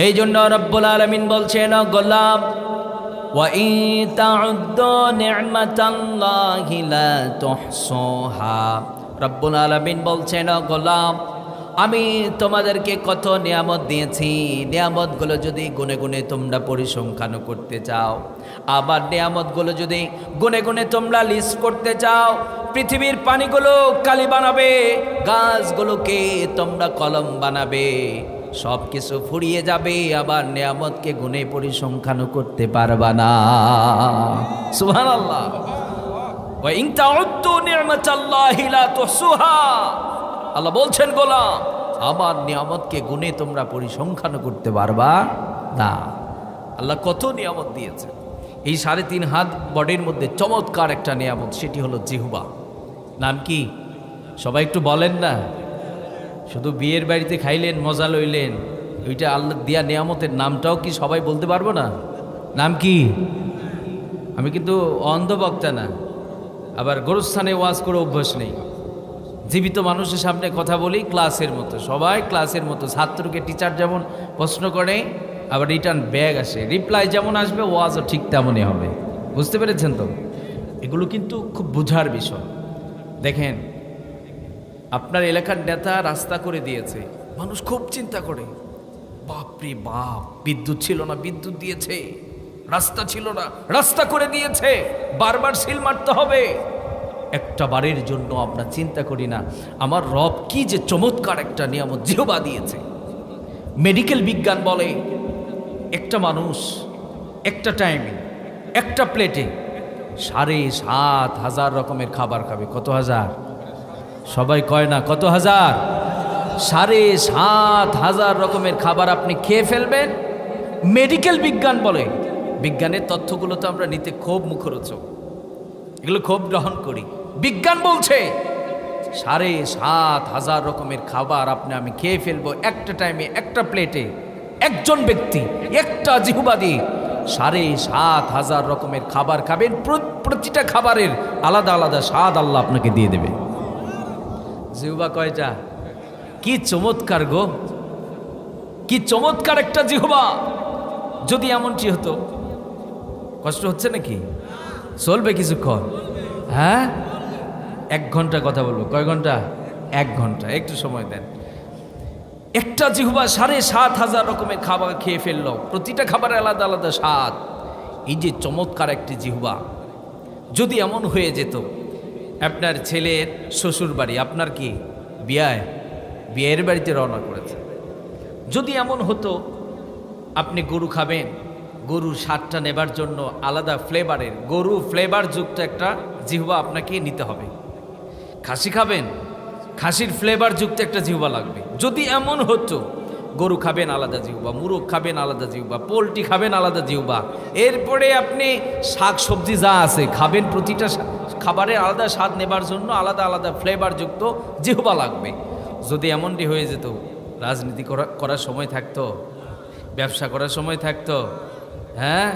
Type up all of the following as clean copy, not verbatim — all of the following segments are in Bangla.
এই জন্য রব্বুল আলামিন বলছেন, গোলাম ওয়া ইন তাউদ্দু নি'মাতাল্লাহি লা তুহসুহা। রব্বুল আলামিন বলছেন, গোলাম আমি তোমাদেরকে কত নিয়ামত দিয়েছি, নিয়ামতগুলো যদি গুনে গুনে তোমরা পরিসংখ্যান করতে চাও, আবার নিয়ামতগুলো যদি গুনে গুনে তোমরা লিস্ট করতে চাও, পৃথিবীর পানিগুলো কালি বানাবে, গাছগুলোকে তোমরা কলম বানাবে, সব কিছু ফুরিয়ে যাবে, আবার নিয়ামতকে গুনে পরিসংখ্যান করতে পারবা না। সুবহানাল্লাহ। ওয়া ইন তাউদ্দু নি'মাতাল্লাহি লা তুহসুহা। আল্লাহ বলছেন, গোলাম আমার নিয়ামতকে গুনে তোমরা পরিসংখ্যান করতে পারবা না। আল্লাহ কত নিয়ামত দিয়েছে। এই 3.5 হাত বডির মধ্যে চমৎকার একটা নিয়ামত, সেটি হলো জিহ্বা। নাম কি সবাই একটু বলেন না? শুধু বিয়ের বাড়িতে খাইলেন, মজা লইলেন, ওইটা আল্লাহ দিয়া নিয়ামতের নামটাও কি সবাই বলতে পারবো না? নাম কি? আমি কিন্তু অন্ধবক্তা না, আবার গোরস্থানে ওয়াজ করে অভ্যাস নেই। জীবিত মানুষের সামনে কথা বলি ক্লাসের মতো, সবাই ক্লাসের মতো। ছাত্রকে টিচার যেমন প্রশ্ন করে, আবার রিটার্ন ব্যাগ আসে, রিপ্লাই যেমন আসবে ওয়াজও ঠিক তেমনই হবে। বুঝতে পেরেছেন তো? এগুলো কিন্তু খুব বোঝার বিষয়। দেখেন, আপনার এলাকার নেতা রাস্তা করে দিয়েছে, মানুষ খুব চিন্তা করে, বাপরে বাপ, বিদ্যুৎ ছিল না, বিদ্যুৎ দিয়েছে, রাস্তা ছিল না, রাস্তা করে দিয়েছে, বারবার সিল মারতে হবে। একটা বারের জন্য আমরা চিন্তা করি না আমার রব কি যে চমৎকার একটা নিয়ামত জিহ্বা দিয়েছে। মেডিকেল বিজ্ঞান বলে একটা মানুষ একটা টাইমে একটা প্লেটে 7,500 রকমের খাবার খাবে। কত হাজার? সবাই কয় না কত হাজার? 7,500 রকমের খাবার আপনি খেয়ে ফেলবেন। মেডিকেল বিজ্ঞান বলে, বিজ্ঞানের তথ্যগুলো তো আমরা নিতে খুব মুখরোচক, এগুলো খুব গ্রহণ করি। বিজ্ঞান বলছে 7,500 রকমের খাবার আপনি আমি খেয়ে ফেলবো একটা টাইমে একটা প্লেটে। একজন ব্যক্তি একটা জিহ্বা দিয়ে 7,500 রকমের খাবার খাবেন, প্রতিটা খাবারের আলাদা আলাদা স্বাদ আল্লাহ আপনাকে দিয়ে দেবে। জিহ্বা কয়টা? কি চমৎকার গো, কি চমৎকার একটা জিহ্বা। যদি এমনটি হতো, কষ্ট হচ্ছে নাকি? চলবে কিছুক্ষণ? হ্যাঁ, 1 ঘন্টা কথা বলবো। কয় ঘন্টা? 1 ঘন্টা। একটু সময় দেন। একটা জিহ্বা 7,500 রকমের খাবার খেয়ে ফেললো, প্রতিটা খাবারের আলাদা আলাদা স্বাদ। এই যে চমৎকার একটি জিহ্বা, যদি এমন হয়ে যেত আপনার ছেলের শ্বশুর বাড়ি, আপনার কি বিয়ের বাড়িতে রওনা করেছে, যদি এমন হতো আপনি গরু খাবেন, গরুর স্বাদটা নেবার জন্য আলাদা ফ্লেভারের, গরু ফ্লেভার যুক্ত একটা জিহ্বা আপনাকে নিতে হবে। খাসি খাবেন, খাসির ফ্লেভার যুক্ত একটা জিহ্বা লাগবে। যদি এমন হতো গরু খাবেন আলাদা জিহ্বা, মুরগ খাবেন আলাদা জিহ্বা, পোলট্রি খাবেন আলাদা জিহ্বা, এরপরে আপনি শাক সবজি যা আছে খাবেন, প্রতিটা খাবারের আলাদা স্বাদ নেবার জন্য আলাদা আলাদা ফ্লেভার যুক্ত জিহ্বা লাগবে। যদি এমনটি হয়ে যেত, রাজনীতি করার সময় থাকতো, ব্যবসা করার সময় থাকতো? হ্যাঁ,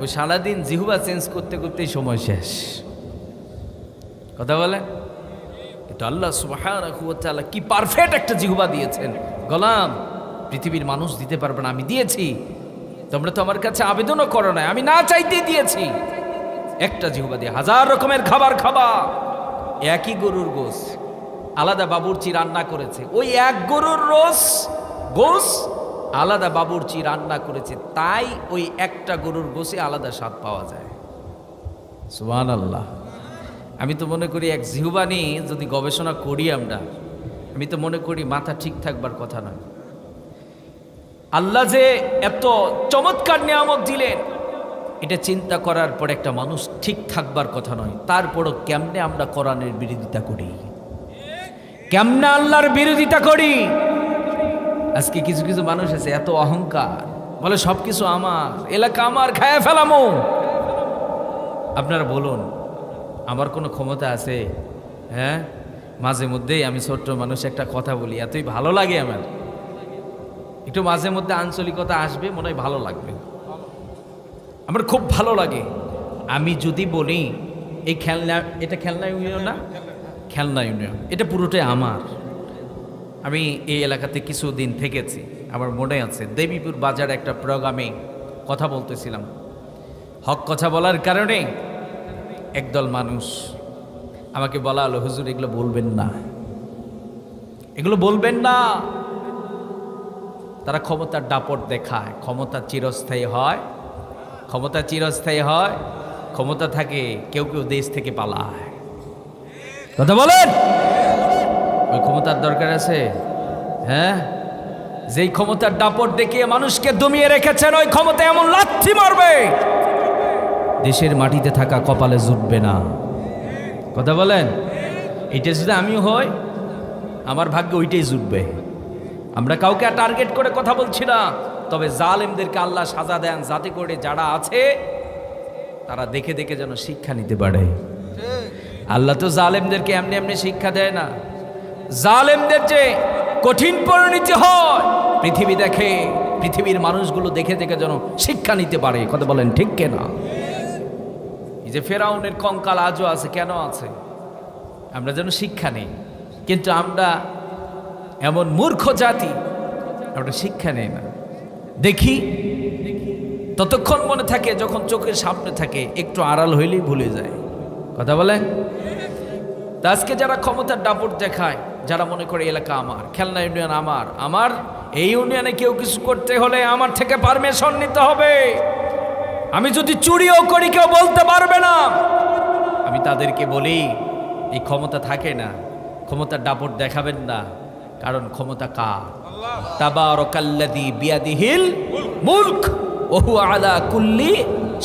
ওই সারাদিন জিহ্বা চেঞ্জ করতে করতেই সময় শেষ। কথা বলেন? এটা আল্লাহ সুবহানাহু ওয়া তাআলা কি পারফেক্ট একটা জিহ্বা দিয়েছেন। গোলাম, পৃথিবীর মানুষ দিতে পারবে না, আমি দিয়েছি। তোমরা তো আমার কাছে আবেদনও করো না, আমি না চাইতেই দিয়েছি। একটা জিহ্বা দিয়ে 1000 রকমের খাবার খাবা। একই গরুর গোস আলাদা বাবুর্চি রান্না করেছে, ওই এক গরুর গোস আলাদা বাবুর্চি রান্না করেছে, তাই ওই একটা গরুর গোসে আলাদা স্বাদ পাওয়া যায়। সুবহানাল্লাহ। আমি তো মনে করি এক জিহ্বা নিয়ে যদি গবেষণা করি আমরা, আমি তো মনে করি মাথা ঠিক থাকবার কথা নয়। আল্লাহ যে এত চমৎকার নিয়ামত দিলেন, এটা চিন্তা করার পর একটা মানুষ ঠিক থাকবার কথা নয়। তারপরও কেমনে আমরা কোরআনের বিরোধিতা করি, কেমনে আল্লাহর বিরোধিতা করি। আজকে কিছু কিছু মানুষ আছে এত অহংকার, বলে সব কিছু আমার, এলাকা আমার, খায়া ফেলামো। আপনারা বলুন, আমার কোনো ক্ষমতা আছে? হ্যাঁ, মাঝে মধ্যেই আমি ছোট্ট মানুষ একটা কথা বলি, এতই ভালো লাগে আমার। একটু মাঝে মধ্যে আঞ্চলিকতা আসবে, মনে হয় ভালো লাগবে। আমার খুব ভালো লাগে। আমি যদি বলি এই খেলনা, এটা খেলনা ইউনিয়ন না, খেলনা ইউনিয়ন, এটা পুরোটাই আমার। আমি এই এলাকাতে কিছুদিন থেকেছি। আমার মনে আছে দেবীপুর বাজার একটা প্রোগ্রামে কথা বলতেছিলাম। হক কথা বলার কারণে একদল মানুষ আমাকে বলা হলো, হুজুর এগুলো বলবেন না, এগুলো বলবেন না। তারা ক্ষমতার দাপট দেখায়। ক্ষমতা চিরস্থায়ী হয়, ক্ষমতা চিরস্থায়ী হয়, ক্ষমতা থাকে, কেউ কেউ দেশ থেকে পালায়। কথা বলেন, ওই ক্ষমতার দরকার আছে? হ্যাঁ, যেই ক্ষমতার দাপট দেখিয়ে মানুষকে দমিয়ে রেখেছেন, ওই ক্ষমতা এমন লাথি মারবে দেশের মাটিতে থাকা কপালে জুটবে না। কথা বলেন, এটা যদি আমিও হই, আমার ভাগ্যে ওইটাই জুটবে। আমরা কাউকে টার্গেট করে কথা বলছি না, তবে জালেমদেরকে আল্লাহ সাজা দেন যাতে করে যারা আছে তারা দেখে দেখে যেন শিক্ষা নিতে পারে। আল্লাহ তো জালেমদেরকে এমনি এমনি শিক্ষা দেয় না। জালেমদের যে কঠিন পরিণতি হয় পৃথিবী দেখে, পৃথিবীর মানুষগুলো দেখে দেখে যেন শিক্ষা নিতে পারে। কথা বলেন ঠিক কেনা? এই যে ফেরাউনের কঙ্কাল আজও আছে, কেন আছে? আমরা যেন শিক্ষা নেই। কিন্তু আমরা এমন মূর্খ জাতি, আমরা শিক্ষা নেই না। দেখি ততক্ষণ মনে থাকে যখন চোখের সামনে থাকে, একটু আড়াল হইলেই ভুলে যায়। কথা বলেন। তা আজকে যারা ক্ষমতার দাপট দেখায়, যারা মনে করে এলাকা আমার, খেলনা ইউনিয়ন আমার, আমার এই ইউনিয়নে কেউ কিছু করতে হলে আমার থেকে পারমিশন নিতে হবে, আমি যদি চুরিও করি কেউ বলতে পারবে না। আমি তাদেরকে বলি, এই ক্ষমতা থাকে না, ক্ষমতার দাপট দেখাবেন না, কারণ ক্ষমতা কার? তাবারাকাল্লাযী বিয়াদিহিল মুলক ওয়া হুয়া আলা কুল্লি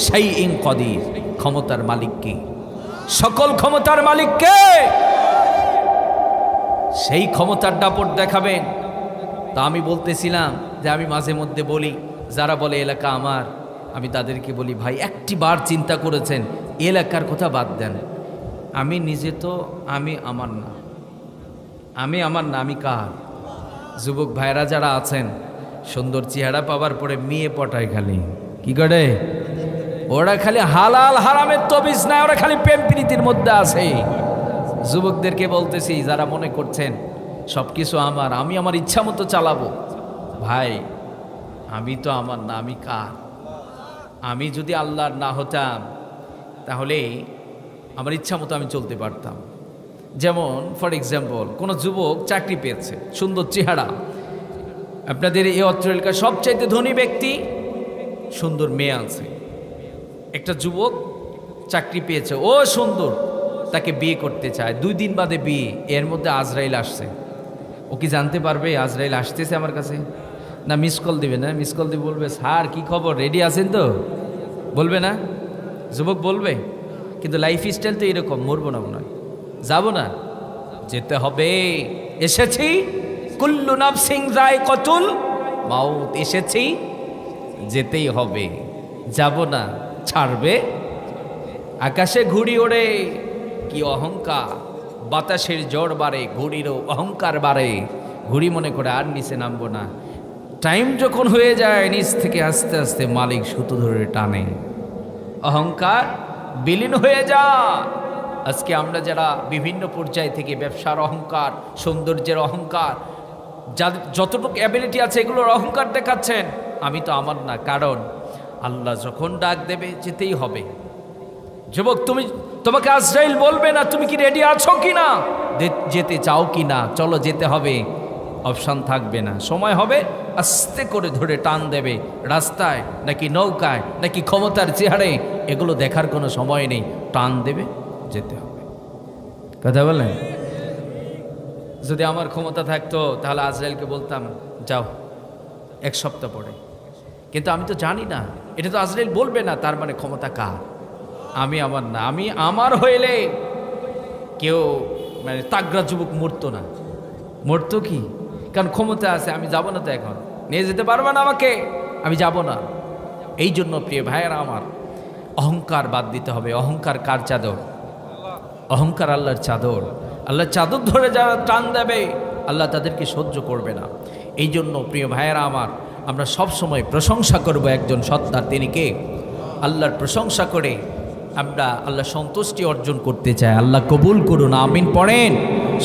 শাইইন কাদির। ক্ষমতার মালিক কে? সকল ক্ষমতার মালিক কে? সেই ক্ষমতার দাপট দেখাবেন। তা আমি বলতেছিলাম যে আমি মাঝে মধ্যে বলি, যারা বলে এলাকা আমার, আমি তাদেরকে বলি, ভাই একটি বার চিন্তা করেছেন এলাকার কথা বাদ দেন, আমি নিজে তো আমি আমার না, আমি আমার না, আমি কার? যুবক ভাইরা যারা আছেন, সুন্দর চেহারা পাওয়ার পরে মেয়ে পটায়, খালি কি করে? ওরা খালি হালাল হারামের তবিজ নাই, ওরা খালি প্রেম প্রীতির মধ্যে আছে। যুবকদেরকে বলতেছি, যারা মনে করছেন সব কিছু আমার, আমি আমার ইচ্ছা মতো চালাবো, ভাই আমি তো আমার না, আমি কার? আমি যদি আল্লাহর না হতাম তাহলে আমার ইচ্ছা মতো আমি চলতে পারতাম। যেমন ফর এক্সাম্পল, কোনো যুবক চাকরি পেয়েছে, সুন্দর চেহারা, আপনাদের এই অত্র এলাকার সবচাইতে ধনী ব্যক্তি, সুন্দর মেয়ে আছে। একটা যুবক চাকরি পেয়েছে, ও সুন্দর, তাকে বিয়ে করতে চায়, 2 দিন বাদে বিয়ে, এর মধ্যে আজরাইল আসছে। ও কি জানতে পারবে আজরাইল আসতেছে আমার কাছে? না মিস কল দিবে, না মিস কল দিয়ে বলবে, স্যার কি খবর, রেডি আছেন তো? বলবে না? যুবক বলবে। কিন্তু লাইফ স্টাইল তো এরকম, মরবো না মনে হয়, যাবো না, যেতে হবে, এসেছি, কুল্লু নাফসিন যায়কাতুল মাউত, এসেছি, যেতেই হবে, যাব না, ছাড়বে। আকাশে ঘুড়ি ওড়ে, কি অহংকার, বাতাসের ঝড় বাড়ে, ঘুড়িরও অহংকার বাড়ে, ঘুড়ি মনে করে আর নিচে নামবো না। টাইম যখন হয়ে যায়, নিচ থেকে আস্তে আস্তে মালিক সুতো ধরে টানে, অহংকার বিলীন হয়ে যায়। আজকে আমরা যারা বিভিন্ন পর্যায় থেকে ব্যবসার অহংকার, সৌন্দর্যের অহংকার, যাদের যতটুকু অ্যাবিলিটি আছে এগুলোর অহংকার দেখাচ্ছেন, আমি তো আমার না, কারণ আল্লাহ যখন ডাক দেবে যেতেই হবে। যুবক, তোমাকে আজরাইল বলবে না তুমি কি রেডি আছো কি না, যেতে চাও কি না, চলো যেতে হবে, অপশান থাকবে না। সময় হবে আস্তে করে ধরে টান দেবে, রাস্তায় নাকি নৌকায় নাকি ক্ষমতার চেহারে, এগুলো দেখার কোনো সময় নেই, টান দেবে, যেতে হবে। কথা বলেন। যদি আমার ক্ষমতা থাকতো তাহলে আজরাইলকে বলতাম যাও 1 সপ্তাহ পরে, কিন্তু আমি তো জানি না, এটা তো আজরাইল বলবে না, তার মানে ক্ষমতা কার? আমি আমার না, আমি আমার হইলে কেউ মানে তাগড়া যুবক মরতো না। মরতো কি? কারণ ক্ষমতা আছে, আমি যাব না তো, এখন নিয়ে যেতে পারবে না আমাকে, আমি যাব না। এই জন্য প্রিয় ভাইয়েরা আমার, অহংকার বাদ দিতে হবে। অহংকার কার চাদর? অহংকার আল্লাহর চাদর। আল্লাহর চাদর ধরে যারা টান দেবে, আল্লাহ তাদেরকে সহ্য করবে না। এই জন্য প্রিয় ভাইয়েরা আমার, আমরা সব সময় প্রশংসা করব একজন সত্তার, তিনি কে? আল্লাহর প্রশংসা করে আমরা আল্লাহ সন্তুষ্টি অর্জন করতে চাই। আল্লাহ কবুল করুন, আমিন পড়েন,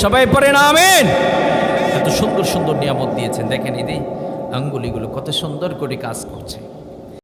সবাই পড়েন আমিন। এত সুন্দর সুন্দর নিয়ামত দিয়েছেন, দেখেন এই আঙ্গুলিগুলো কত সুন্দর করে কাজ করছে।